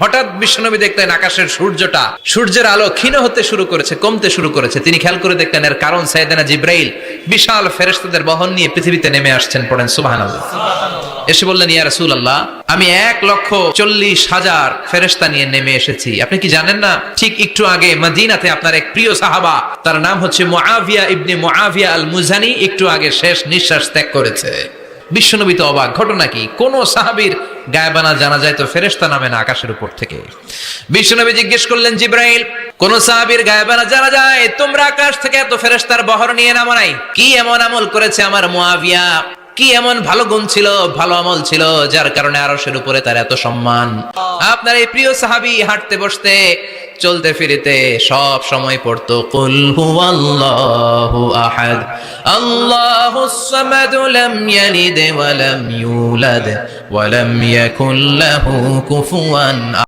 হঠাৎ বিশ্বনবী দেখলেন আকাশের সূর্যের আলো ক্ষীণ হতে শুরু করেছে, কমতে শুরু করেছে। তিনি খেয়াল করে দেখলেন এর কারণ সাইয়েদনা জিব্রাইল বিশাল ফেরেশতাদের বহন নিয়ে পৃথিবীতে নেমে আসছেন। পড়েন সুবহানাল্লাহ। এসে বললেন, ইয়া রাসূলুল্লাহ, আমি 1,40,000 ফেরেশতা নিয়ে নেমে এসেছি। আপনি কি জানেন না, ঠিক একটু আগে মদিনাতে আপনার এক প্রিয় সাহাবা, তার নাম হচ্ছে মুআবিয়া ইবনে মুআবিয়া আল মুজানি, একটু আগে শেষ নিঃশ্বাস ত্যাগ করেছে। বিশ্বনবী তো অবাক, ঘটনা কি? কোন সাহাবীর গায়বানা জানা যায় তো ফেরেশতা নামে না আকাশের উপর থেকে। বিশ্বনবী জিজ্ঞেস করলেন, জিব্রাইল, কোন সাহাবীর গায়বানা জানা যায়? তোমরা আকাশ থেকে এত ফেরেশতার বহর নিয়ে নামো নাই? কি এমন আমল করেছে আমার মুআবিয়া? কি এমন ভালো গুণ ছিল, ভালো আমল ছিল, যার কারণে আরশের উপরে তার এত সম্মান? আপনার এই প্রিয় সাহাবী হাঁটতে বসতে চলতে ফিরিতে সব সময় পড়তো কুল হুয়াল্লাহু আহাদ আল্লাহুস সামাদ লাম ইয়ালিদ ওয়া লাম ইউলাদ ওয়া লাম ইয়াকুল লাহু কুফুয়ান